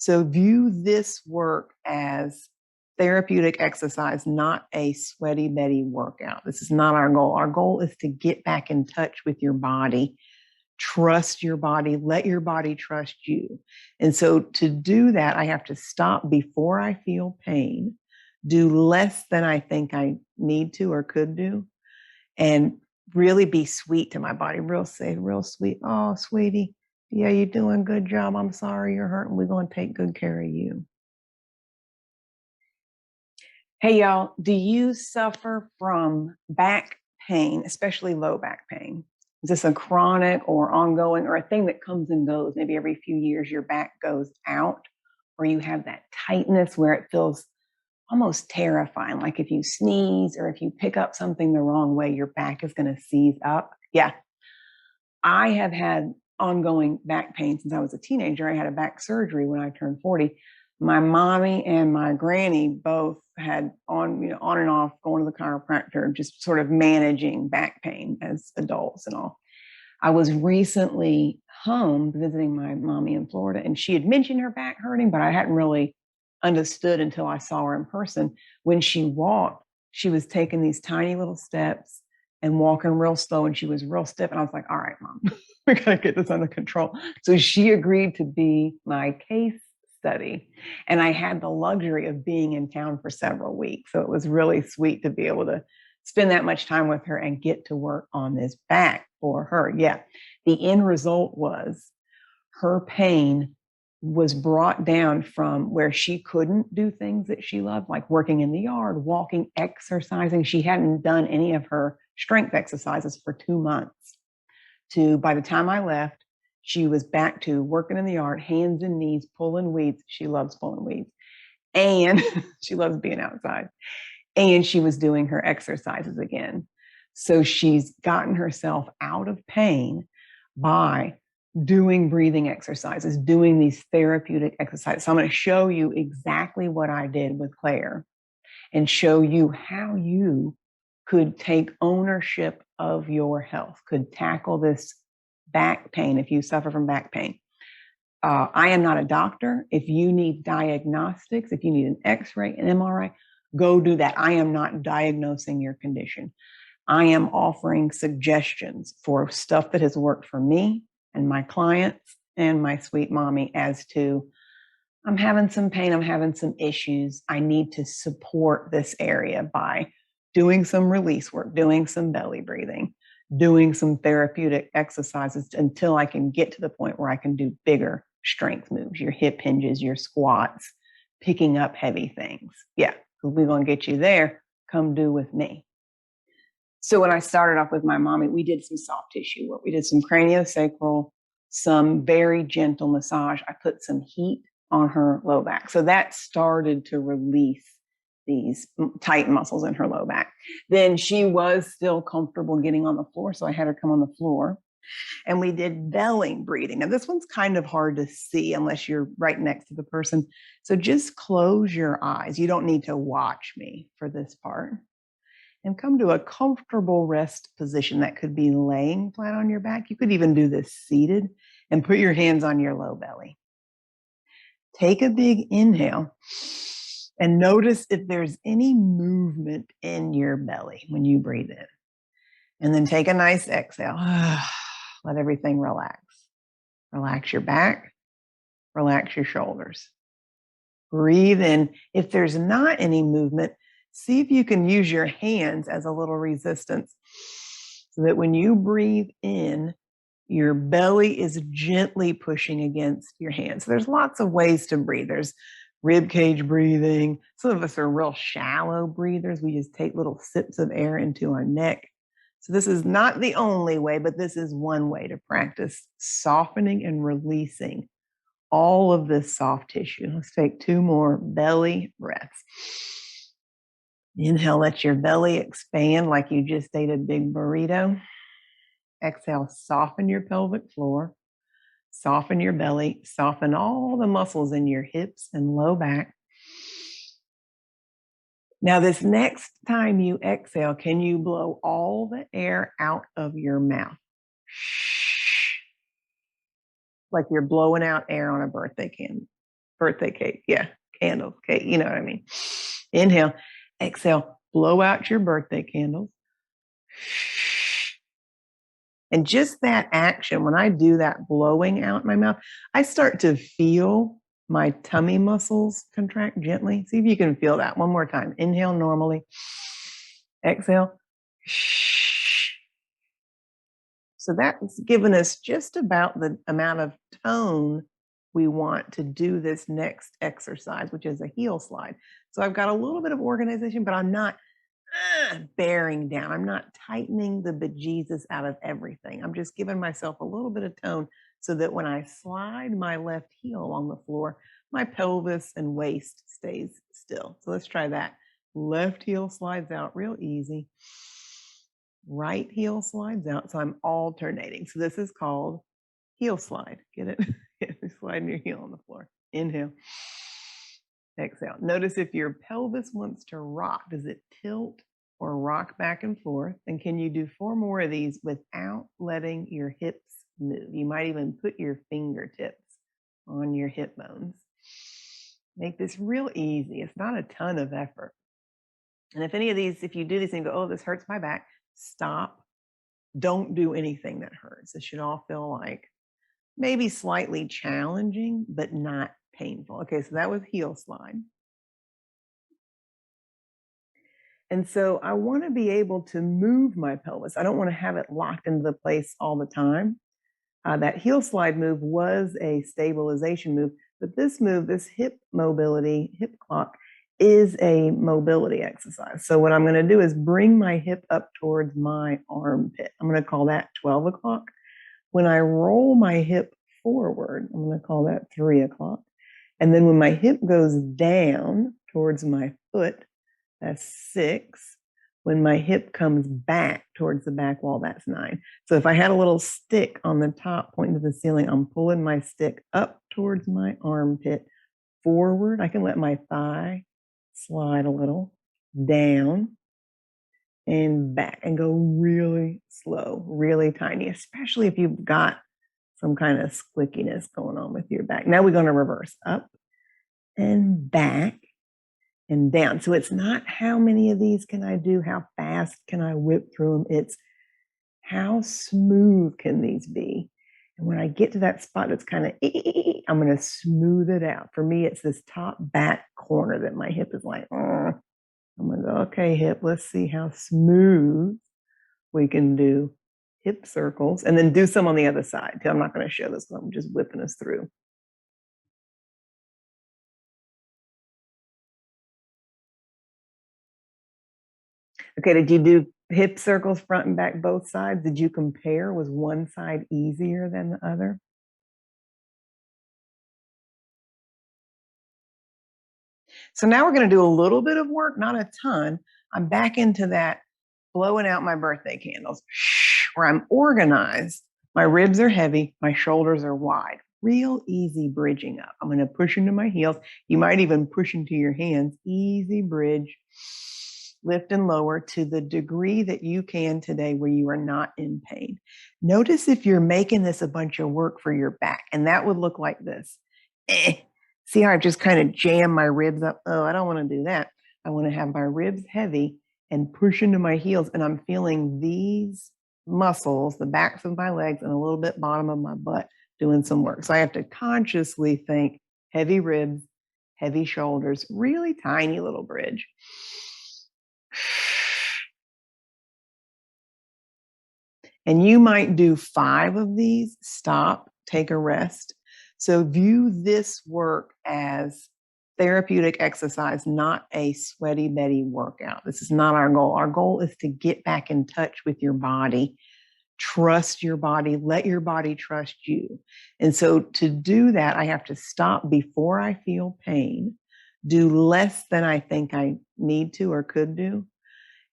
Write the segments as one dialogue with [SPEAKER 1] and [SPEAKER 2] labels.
[SPEAKER 1] So view this work as therapeutic exercise, not a sweaty Betty workout. This is not our goal. Our goal is to get back in touch with your body. Trust your body, let your body trust you. And so to do that, I have to stop before I feel pain, do less than I think I need to or could do, and really be sweet to my body, real safe, real sweet. Oh, sweetie, yeah, you're doing a good job. I'm sorry you're hurting. We're going to take good care of you. Hey, y'all, do you suffer from back pain, especially low back pain? Is this a chronic or ongoing or a thing that comes and goes? Maybe every few years your back goes out, or you have that tightness where it feels almost terrifying. Like if you sneeze or if you pick up something the wrong way, your back is going to seize up. Yeah. I have had ongoing back pain since I was a teenager. I had a back surgery when I turned 40. My mommy and my granny both had on and off going to the chiropractor, just sort of managing back pain as adults and all. I was recently home visiting my mommy in Florida, and she had mentioned her back hurting, but I hadn't really understood until I saw her in person. When she walked, she was taking these tiny little steps and walking real slow, and she was real stiff. And I was like, all right, Mom, we got to get this under control. So she agreed to be my case study. And I had the luxury of being in town for several weeks. So it was really sweet to be able to spend that much time with her and get to work on this back for her. Yeah. The end result was her pain was brought down from where she couldn't do things that she loved, like working in the yard, walking, exercising. She hadn't done any of her strength exercises for 2 months, to by the time I left, she was back to working in the yard, hands and knees, pulling weeds. She loves pulling weeds. And she loves being outside. And she was doing her exercises again. So she's gotten herself out of pain by doing breathing exercises, doing these therapeutic exercises. So I'm going to show you exactly what I did with Claire and show you how you could take ownership of your health, could tackle this back pain if you suffer from back pain. I am not a doctor. If you need diagnostics, if you need an X-ray, an MRI, go do that. I am not diagnosing your condition. I am offering suggestions for stuff that has worked for me and my clients and my sweet mommy as to, I'm having some pain, I'm having some issues. I need to support this area by doing some release work, doing some belly breathing, doing some therapeutic exercises until I can get to the point where I can do bigger strength moves, your hip hinges, your squats, picking up heavy things. Yeah, we're going to get you there. Come do with me. So when I started off with my mommy, we did some soft tissue work. We did some craniosacral, some very gentle massage. I put some heat on her low back. So that started to release these tight muscles in her low back. Then she was still comfortable getting on the floor, so I had her come on the floor. And we did belly breathing. Now, this one's kind of hard to see unless you're right next to the person. So just close your eyes. You don't need to watch me for this part. And come to a comfortable rest position. That could be laying flat on your back. You could even do this seated and put your hands on your low belly. Take a big inhale and notice if there's any movement in your belly when you breathe in. And then take a nice exhale. Let everything relax. Relax your back. Relax your shoulders. Breathe in. If there's not any movement, see if you can use your hands as a little resistance so that when you breathe in, your belly is gently pushing against your hands. So there's lots of ways to breathe. There's rib cage breathing. Some of us are real shallow breathers. We just take little sips of air into our neck. So this is not the only way, but this is one way to practice softening and releasing all of this soft tissue. Let's take 2 more belly breaths. Inhale, let your belly expand like you just ate a big burrito. Exhale, soften your pelvic floor, soften your belly, soften all the muscles in your hips and low back. Now, this next time you exhale, can you blow all the air out of your mouth? Like you're blowing out air on a birthday candle. birthday cake. Yeah, candles, cake. You know what I mean? Inhale, exhale, blow out your birthday candles. And just that action, when I do that blowing out my mouth, I start to feel my tummy muscles contract gently. See if you can feel that one more time. Inhale normally. Exhale. So that's given us just about the amount of tone we want to do this next exercise, which is a heel slide. So I've got a little bit of organization, but I'm not bearing down. I'm not tightening the bejesus out of everything. I'm just giving myself a little bit of tone so that when I slide my left heel on the floor, my pelvis and waist stays still. So let's try that. Left heel slides out real easy. Right heel slides out. So I'm alternating. So this is called heel slide. Get it? Sliding your heel on the floor. Inhale. Exhale. Notice if your pelvis wants to rock, does it tilt or rock back and forth? And can you do 4 more of these without letting your hips move? You might even put your fingertips on your hip bones. Make this real easy. It's not a ton of effort. And if any of these, if you do these and go, oh, this hurts my back, stop. Don't do anything that hurts. This should all feel like maybe slightly challenging, but not painful. Okay, so that was heel slide. And so I want to be able to move my pelvis. I don't want to have it locked into the place all the time. That heel slide move was a stabilization move, but this move, this hip mobility, hip clock, is a mobility exercise. So what I'm going to do is bring my hip up towards my armpit. I'm going to call that 12 o'clock. When I roll my hip forward, I'm going to call that 3 o'clock. And then when my hip goes down towards my foot, that's 6. When my hip comes back towards the back wall, that's 9. So if I had a little stick on the top pointing to the ceiling, I'm pulling my stick up towards my armpit, forward. I can let my thigh slide a little, down, and back, and go really slow, really tiny, especially if you've got some kind of squickiness going on with your back. Now we're going to reverse up and back and down. So it's not how many of these can I do, how fast can I whip through them. It's how smooth can these be. And when I get to that spot that's kind of, I'm going to smooth it out. For me, it's this top back corner that my hip is like, I'm going to go, okay, hip, let's see how smooth we can do hip circles, and then do some on the other side. I'm not going to show this one. I'm just whipping us through. Okay, did you do hip circles front and back, both sides? Did you compare? Was one side easier than the other? So now we're going to do a little bit of work, not a ton. I'm back into that blowing out my birthday candles, where I'm organized. My ribs are heavy, my shoulders are wide. Real easy bridging up. I'm going to push into my heels. You might even push into your hands. Easy bridge. Lift and lower to the degree that you can today where you are not in pain. Notice if you're making this a bunch of work for your back, and that would look like this. See how I just kind of jam my ribs up? Oh, I don't want to do that. I want to have my ribs heavy and push into my heels, and I'm feeling these muscles, the backs of my legs and a little bit bottom of my butt doing some work. So I have to consciously think heavy ribs, heavy shoulders, really tiny little bridge. And you might do 5 of these, stop, take a rest. So view this work as therapeutic exercise, not a sweaty Betty workout. This is not our goal. Our goal is to get back in touch with your body. Trust your body, let your body trust you. And so to do that, I have to stop before I feel pain, do less than I think I need to or could do,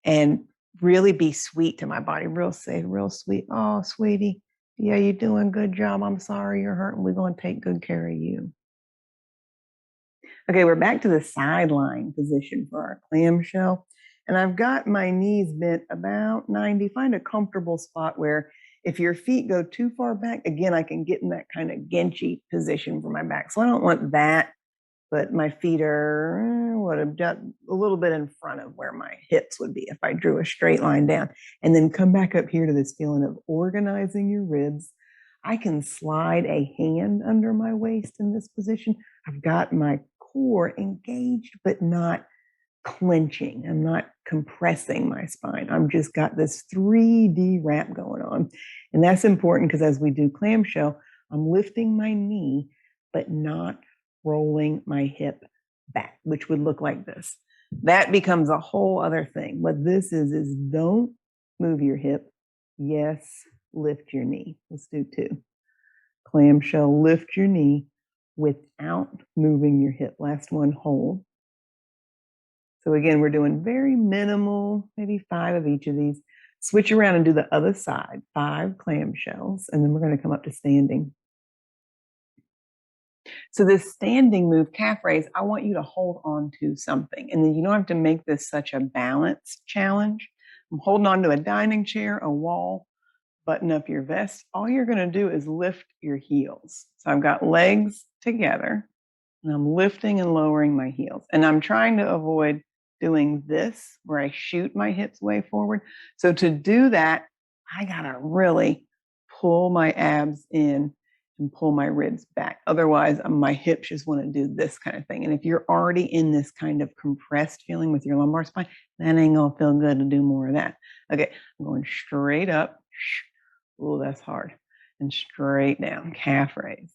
[SPEAKER 1] and really be sweet to my body, real safe, real sweet. Oh, sweetie, yeah, you're doing a good job. I'm sorry you're hurting. We're going to take good care of you. Okay, we're back to the sideline position for our clamshell. And I've got my knees bent about 90. Find a comfortable spot where if your feet go too far back, again, I can get in that kind of Genchi position for my back. So I don't want that but my feet are a little bit in front of where my hips would be if I drew a straight line down. And then come back up here to this feeling of organizing your ribs. I can slide a hand under my waist in this position. I've got my core engaged, but not clenching. I'm not compressing my spine. I've just got this 3D wrap going on. And that's important because as we do clamshell, I'm lifting my knee, but not rolling my hip back, which would look like this. That becomes a whole other thing. What this is don't move your hip. Yes, lift your knee. Let's do 2. Clamshell, lift your knee without moving your hip. Last one, hold. So again, we're doing very minimal, maybe 5 of each of these. Switch around and do the other side, 5 clamshells, and then we're going to come up to standing. So this standing move, calf raise, I want you to hold on to something. And then you don't have to make this such a balance challenge. I'm holding on to a dining chair, a wall, button up your vest. All you're going to do is lift your heels. So I've got legs together, and I'm lifting and lowering my heels. And I'm trying to avoid doing this where I shoot my hips way forward. So to do that, I got to really pull my abs in and pull my ribs back. Otherwise, my hips just want to do this kind of thing. And if you're already in this kind of compressed feeling with your lumbar spine, that ain't going to feel good to do more of that. Okay, I'm going straight up. Oh, that's hard. And straight down, calf raise.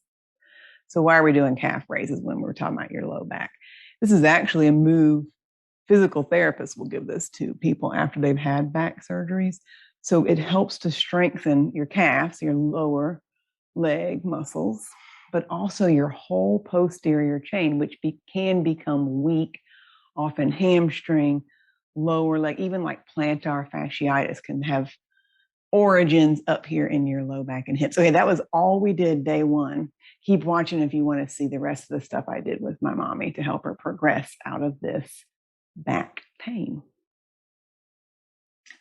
[SPEAKER 1] So why are we doing calf raises when we're talking about your low back? This is actually a move physical therapists will give this to people after they've had back surgeries. So it helps to strengthen your calves, your lower leg muscles, but also your whole posterior chain, which can become weak, often hamstring, lower leg, even like plantar fasciitis can have origins up here in your low back and hips. Okay, that was all we did day 1. Keep watching if you want to see the rest of the stuff I did with my mommy to help her progress out of this back pain.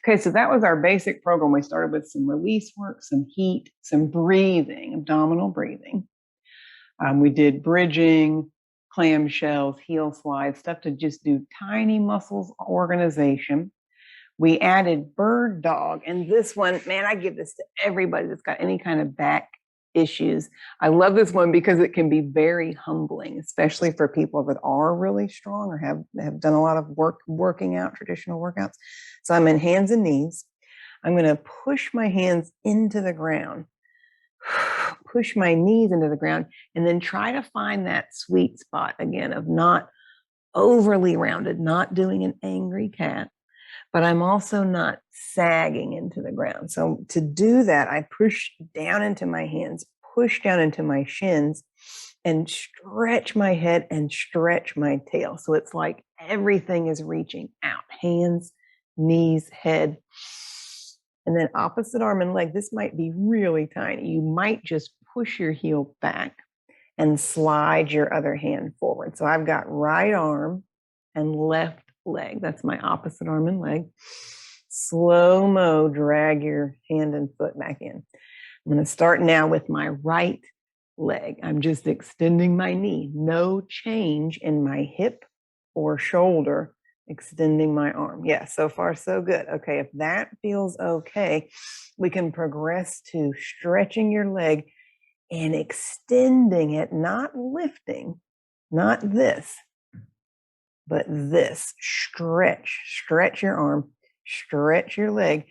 [SPEAKER 1] Okay, so that was our basic program. We started with some release work, some heat, some breathing, abdominal breathing. We did bridging, clamshells, heel slides, stuff to just do tiny muscles organization. We added bird dog. And this one, man, I give this to everybody that's got any kind of back issues. I love this one because it can be very humbling, especially for people that are really strong or have done a lot of working out, traditional workouts. So I'm in hands and knees. I'm going to push my hands into the ground, push my knees into the ground, and then try to find that sweet spot again of not overly rounded, not doing an angry cat, but I'm also not sagging into the ground. So to do that, I push down into my hands, push down into my shins, and stretch my head and stretch my tail. So it's like everything is reaching out, hands, knees, head. And then opposite arm and leg, this might be really tiny. You might just push your heel back and slide your other hand forward. So I've got right arm and left leg. That's my opposite arm and leg. Slow-mo, drag your hand and foot back in. I'm going to start now with my right leg. I'm just extending my knee. No change in my hip or shoulder, extending my arm. Yeah, so far so good. Okay, if that feels okay, we can progress to stretching your leg and extending it, not lifting, not this, but this. Stretch your arm, stretch your leg,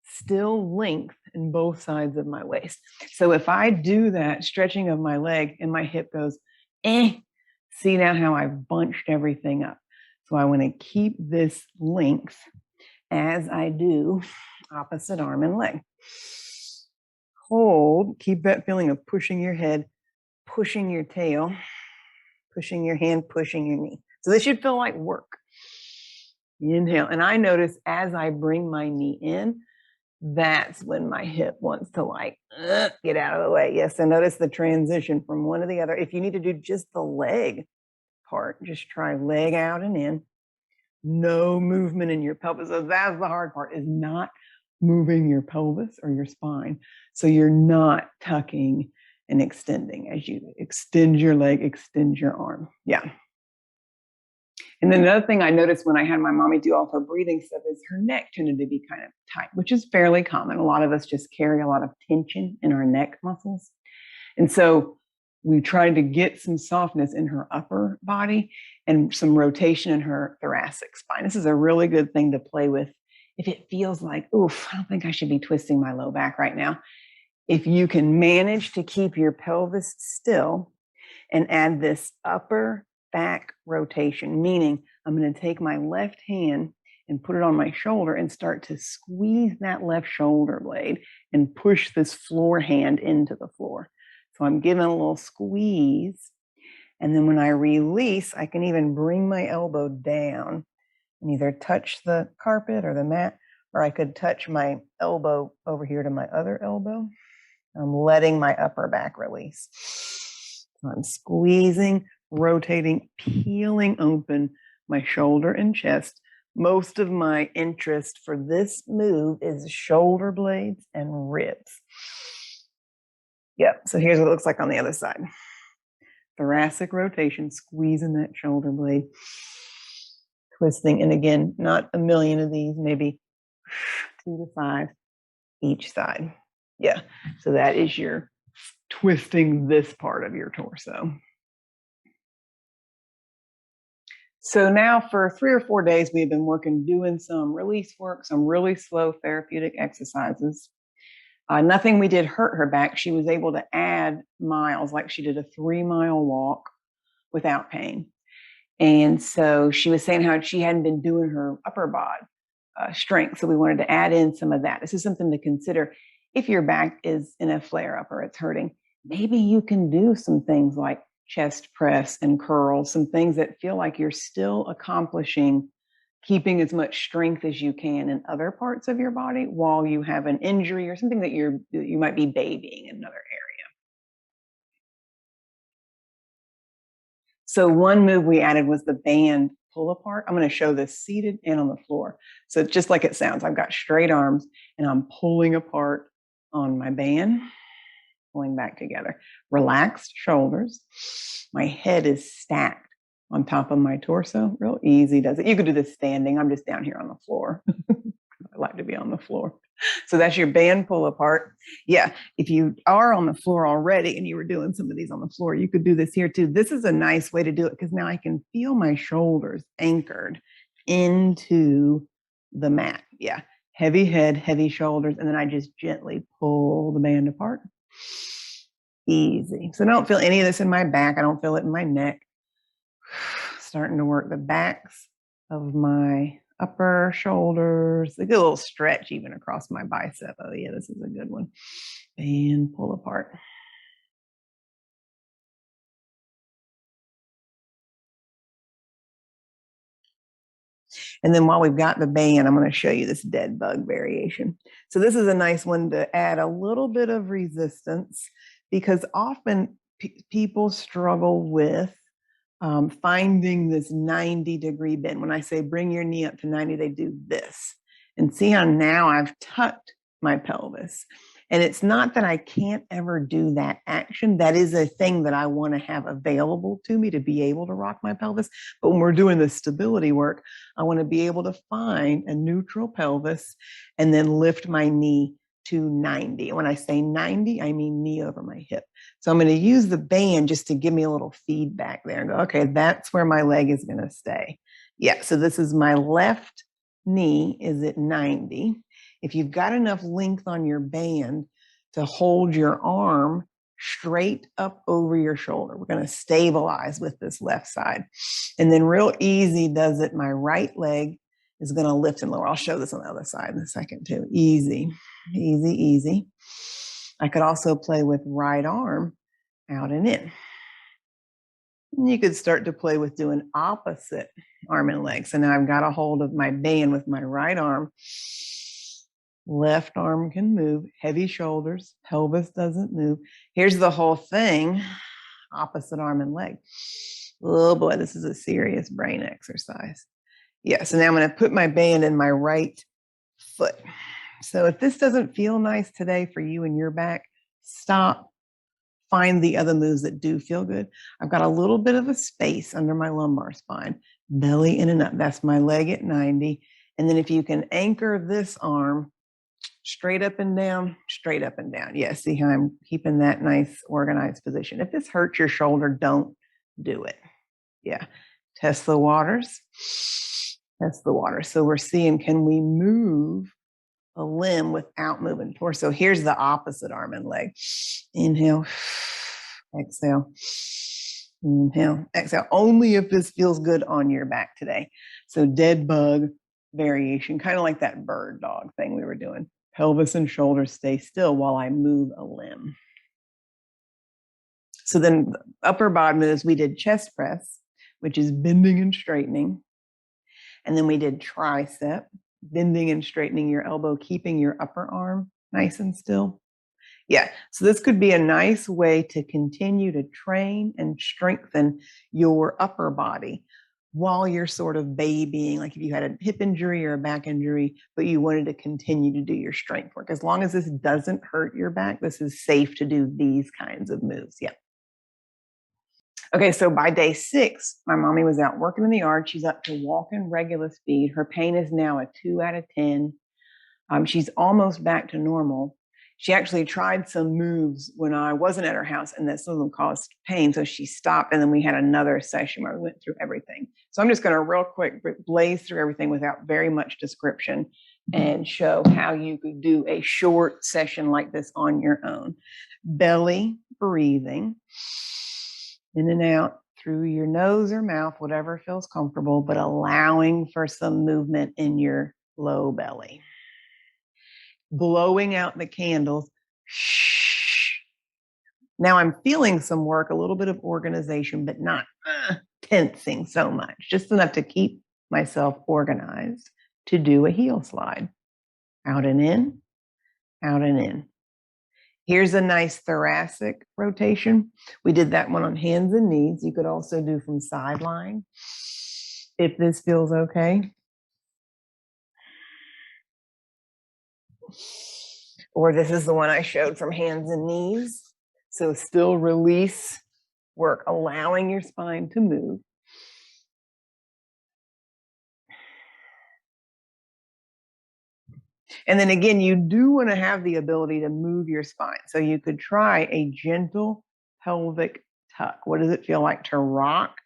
[SPEAKER 1] still length in both sides of my waist. So if I do that stretching of my leg and my hip goes, see now how I've bunched everything up. So I want to keep this length as I do opposite arm and leg. Hold, keep that feeling of pushing your head, pushing your tail, pushing your hand, pushing your knee. So this should feel like work. Inhale. And I notice as I bring my knee in, that's when my hip wants to get out of the way. Yes, and notice the transition from one to the other. If you need to do just the leg part, just try leg out and in. No movement in your pelvis. So that's the hard part, is not moving your pelvis or your spine. So you're not tucking and extending as you extend your leg, extend your arm. Yeah. And then another thing I noticed when I had my mommy do all of her breathing stuff is her neck tended to be kind of tight, which is fairly common. A lot of us just carry a lot of tension in our neck muscles. And so we tried to get some softness in her upper body and some rotation in her thoracic spine. This is a really good thing to play with if it feels like, oof, I don't think I should be twisting my low back right now. If you can manage to keep your pelvis still and add this upper back rotation, meaning I'm going to take my left hand and put it on my shoulder and start to squeeze that left shoulder blade and push this floor hand into the floor. So I'm giving a little squeeze. And then when I release, I can even bring my elbow down and either touch the carpet or the mat, or I could touch my elbow over here to my other elbow. I'm letting my upper back release. I'm squeezing, rotating, peeling open my shoulder and chest. Most of my interest for this move is shoulder blades and ribs. Yep, so here's what it looks like on the other side. Thoracic rotation, squeezing that shoulder blade, twisting, and again, not a million of these, maybe 2 to 5 each side. Yeah, so that is your twisting this part of your torso. So now for 3 or 4 days, we've been doing some release work, some really slow therapeutic exercises. Nothing we did hurt her back. She was able to add miles, like she did a 3-mile walk without pain. And so she was saying how she hadn't been doing her upper body strength. So we wanted to add in some of that. This is something to consider if your back is in a flare up or it's hurting. Maybe you can do some things like chest press and curls, some things that feel like you're still accomplishing keeping as much strength as you can in other parts of your body while you have an injury or something that you might be babying in another area. So one move we added was the band pull apart. I'm going to show this seated and on the floor. So just like it sounds, I've got straight arms and I'm pulling apart on my band, pulling back together. Relaxed shoulders. My head is stacked on top of my torso. Real easy does it. You could do this standing. I'm just down here on the floor. I like to be on the floor. So that's your band pull apart. Yeah, if you are on the floor already and you were doing some of these on the floor, you could do this here too. This is a nice way to do it because now I can feel my shoulders anchored into the mat. Yeah, heavy head, heavy shoulders, and then I just gently pull the band apart. Easy. So I don't feel any of this in my back. I don't feel it in my neck. Starting to work the backs of my upper shoulders. They get a little stretch even across my bicep. Oh yeah, this is a good one. And pull apart. And then while we've got the band, I'm going to show you this dead bug variation. So this is a nice one to add a little bit of resistance because often people struggle with finding this 90-degree bend. When I say bring your knee up to 90, they do this. And see how now I've tucked my pelvis. And it's not that I can't ever do that action. That is a thing that I want to have available to me to be able to rock my pelvis. But when we're doing the stability work, I want to be able to find a neutral pelvis and then lift my knee to 90. When I say 90, I mean knee over my hip. So I'm going to use the band just to give me a little feedback there and go, okay, that's where my leg is going to stay. Yeah, so this is my left knee is at 90. If you've got enough length on your band to hold your arm straight up over your shoulder, we're going to stabilize with this left side. And then real easy does it, my right leg is going to lift and lower. I'll show this on the other side in a second too. Easy, easy, easy. I could also play with right arm out and in. And you could start to play with doing opposite arm and leg. So now I've got a hold of my band with my right arm. Left arm can move, heavy shoulders, pelvis doesn't move. Here's the whole thing, opposite arm and leg. Oh boy, this is a serious brain exercise. Yeah, so now I'm going to put my band in my right foot. So if this doesn't feel nice today for you and your back, stop, find the other moves that do feel good. I've got a little bit of a space under my lumbar spine, belly in and up. That's my leg at 90. And then if you can anchor this arm straight up and down, straight up and down. Yeah, see how I'm keeping that nice organized position. If this hurts your shoulder, don't do it. Yeah, test the waters. Test the water. So we're seeing, can we move a limb without moving torso? Here's the opposite arm and leg. Inhale, exhale, inhale, exhale. Only if this feels good on your back today. So dead bug variation, kind of like that bird dog thing we were doing. Pelvis and shoulders stay still while I move a limb. So then the upper body moves, we did chest press, which is bending and straightening. And then we did tricep, bending and straightening your elbow, keeping your upper arm nice and still. Yeah, so this could be a nice way to continue to train and strengthen your upper body while you're sort of babying, like if you had a hip injury or a back injury, but you wanted to continue to do your strength work. As long as this doesn't hurt your back, this is safe to do these kinds of moves. Yeah. Okay, so by day 6, my mommy was out working in the yard. She's up to walking regular speed. Her pain is now a 2 out of 10. She's almost back to normal. She actually tried some moves when I wasn't at her house, and that some of them caused pain. So she stopped, and then we had another session where we went through everything. So I'm just going to real quick blaze through everything without very much description and show how you could do a short session like this on your own. Belly breathing. In and out through your nose or mouth, whatever feels comfortable, but allowing for some movement in your low belly. Blowing out the candles. Now I'm feeling some work, a little bit of organization, but not tensing so much, just enough to keep myself organized to do a heel slide. Out and in, out and in. Here's a nice thoracic rotation. We did that one on hands and knees. You could also do from sideline if this feels okay. Or this is the one I showed from hands and knees. So still release work, allowing your spine to move. And then again, you do want to have the ability to move your spine. So you could try a gentle pelvic tuck. What does it feel like to rock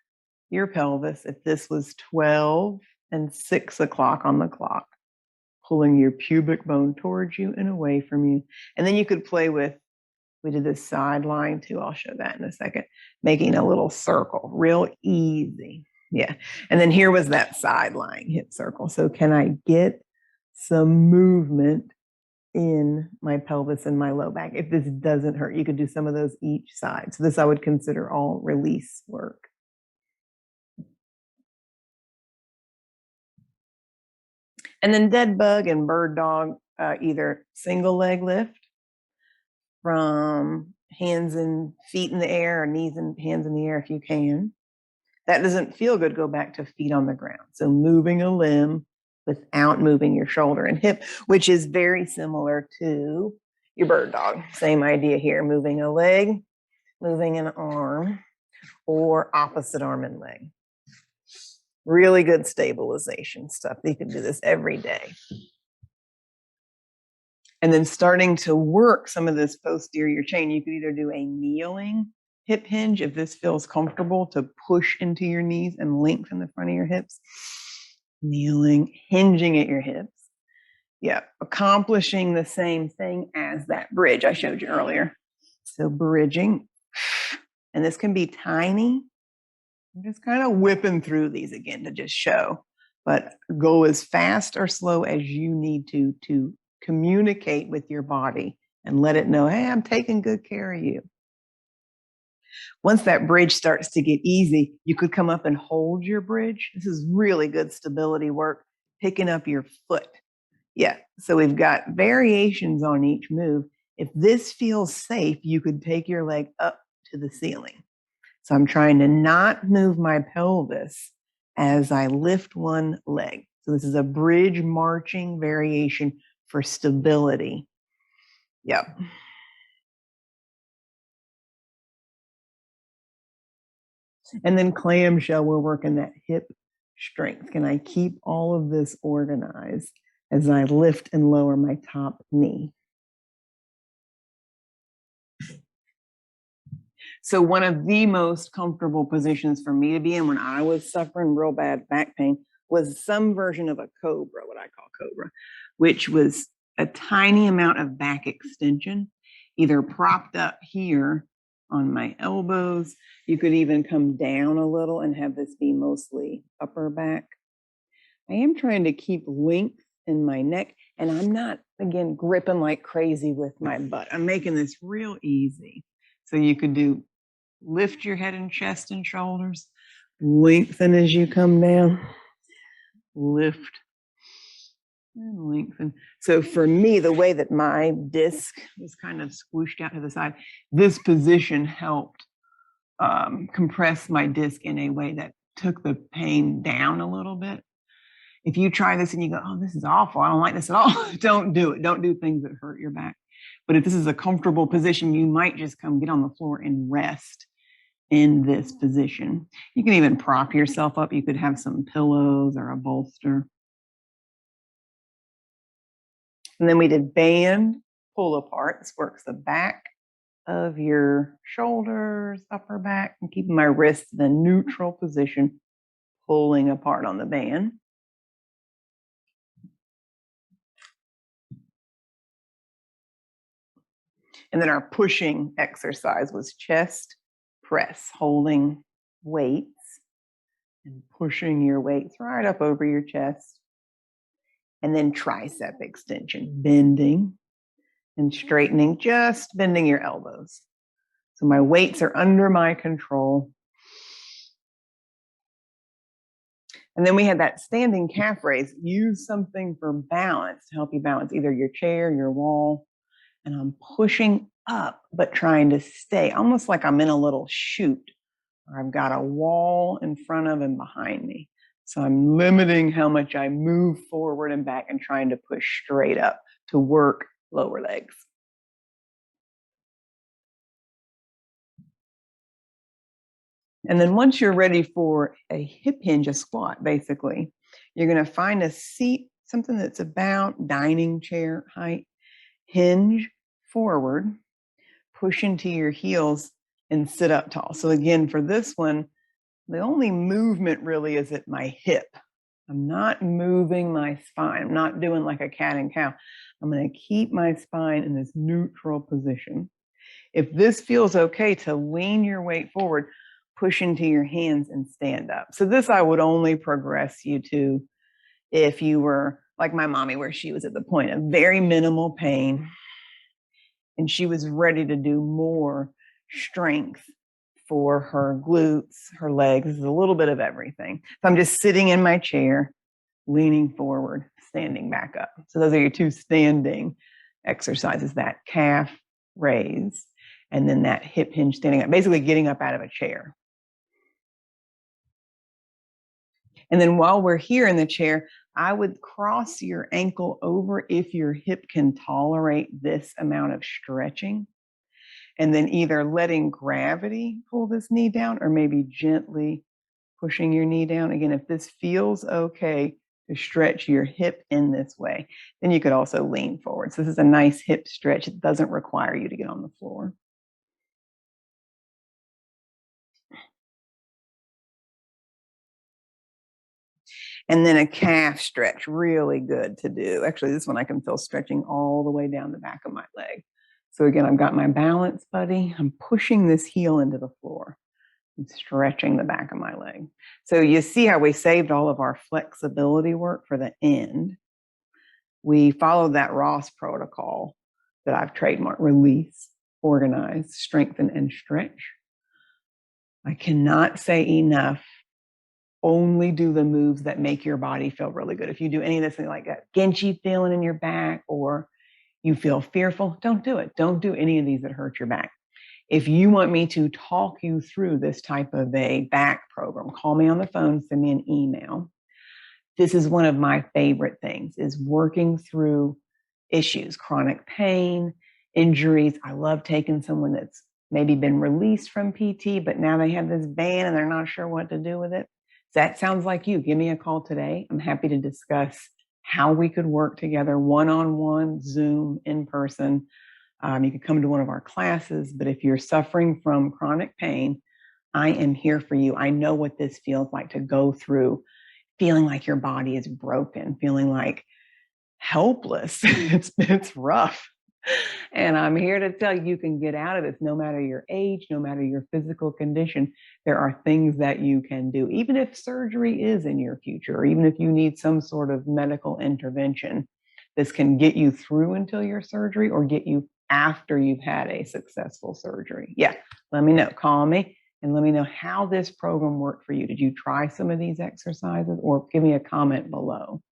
[SPEAKER 1] your pelvis if this was 12 and 6 o'clock on the clock? Pulling your pubic bone towards you and away from you. And then you could play with, we did this sideline too. I'll show that in a second. Making a little circle, real easy. Yeah. And then here was that sideline hip circle. So can I get some movement in my pelvis and my low back? If this doesn't hurt, you could do some of those each side. So this I would consider all release work. And then dead bug and bird dog, either single leg lift from hands and feet in the air, or knees and hands in the air if you can. That doesn't feel good, go back to feet on the ground. So moving a limb without moving your shoulder and hip, which is very similar to your bird dog. Same idea here, moving a leg, moving an arm, or opposite arm and leg. Really good stabilization stuff. You can do this every day. And then starting to work some of this posterior chain, you could either do a kneeling hip hinge if this feels comfortable to push into your knees and lengthen the front of your hips. Kneeling, hinging at your hips. Yeah, accomplishing the same thing as that bridge I showed you earlier. So bridging, and this can be tiny. I'm just kind of whipping through these again to just show, but go as fast or slow as you need to communicate with your body and let it know, hey, I'm taking good care of you. Once that bridge starts to get easy, you could come up and hold your bridge. This is really good stability work, picking up your foot. Yeah, so we've got variations on each move. If this feels safe, you could take your leg up to the ceiling. So I'm trying to not move my pelvis as I lift one leg. So this is a bridge marching variation for stability. Yep. And then clamshell, we're working that hip strength. Can I keep all of this organized as I lift and lower my top knee? So one of the most comfortable positions for me to be in when I was suffering real bad back pain was some version of a cobra, what I call cobra, which was a tiny amount of back extension, either propped up here on my elbows. You could even come down a little and have this be mostly upper back. I am trying to keep length in my neck, and I'm not, again, gripping like crazy with my butt. I'm making this real easy. So you could do lift your head and chest and shoulders, lengthen as you come down, lift and lengthen. So for me, the way that my disc was kind of squished out to the side, this position helped compress my disc in a way that took the pain down a little bit. If you try this and you go, oh, this is awful, I don't like this at all, don't do it. Don't do things that hurt your back. But if this is a comfortable position, you might just come get on the floor and rest in this position. You can even prop yourself up. You could have some pillows or a bolster. And then we did band pull apart. This works the back of your shoulders, upper back, and keeping my wrists in a neutral position, pulling apart on the band. And then our pushing exercise was chest press, holding weights and pushing your weights right up over your chest. And then tricep extension, bending and straightening, just bending your elbows. So my weights are under my control. And then we had that standing calf raise. Use something for balance to help you balance either your chair, your wall. And I'm pushing up, but trying to stay almost like I'm in a little chute, or I've got a wall in front of and behind me. So I'm limiting how much I move forward and back and trying to push straight up to work lower legs. And then once you're ready for a hip hinge, a squat, basically, you're going to find a seat, something that's about dining chair height, hinge forward, push into your heels and sit up tall. So again, for this one, the only movement really is at my hip. I'm not moving my spine. I'm not doing like a cat and cow. I'm going to keep my spine in this neutral position. If this feels okay to lean your weight forward, push into your hands and stand up. So this I would only progress you to if you were like my mommy, where she was at the point of very minimal pain and she was ready to do more strength for her glutes, her legs, a little bit of everything. So I'm just sitting in my chair, leaning forward, standing back up. So those are your two standing exercises, that calf raise and then that hip hinge standing up, basically getting up out of a chair. And then while we're here in the chair, I would cross your ankle over if your hip can tolerate this amount of stretching. And then either letting gravity pull this knee down or maybe gently pushing your knee down. Again, if this feels okay to stretch your hip in this way, then you could also lean forward. So this is a nice hip stretch. It doesn't require you to get on the floor. And then a calf stretch, really good to do. Actually, this one I can feel stretching all the way down the back of my leg. So again, I've got my balance buddy. I'm pushing this heel into the floor and stretching the back of my leg. So you see how we saved all of our flexibility work for the end. We followed that Ross protocol that I've trademarked: release, organize, strengthen, and stretch. I cannot say enough. Only do the moves that make your body feel really good. If you do any of this thing like a Genchi feeling in your back or you feel fearful, don't do it. Don't do any of these that hurt your back. If you want me to talk you through this type of a back program, call me on the phone, send me an email. This is one of my favorite things, is working through issues, chronic pain, injuries. I love taking someone that's maybe been released from PT, but now they have this ban and they're not sure what to do with it. That sounds like you. Give me a call today. I'm happy to discuss how we could work together one-on-one, Zoom, in person. You can come to one of our classes, but if you're suffering from chronic pain, I am here for you. I know what this feels like to go through feeling like your body is broken, feeling like helpless. It's rough. And I'm here to tell you, you can get out of this no matter your age, no matter your physical condition. There are things that you can do, even if surgery is in your future, or even if you need some sort of medical intervention. This can get you through until your surgery or get you after you've had a successful surgery. Yeah, let me know. Call me and let me know how this program worked for you. Did you try some of these exercises, or give me a comment below?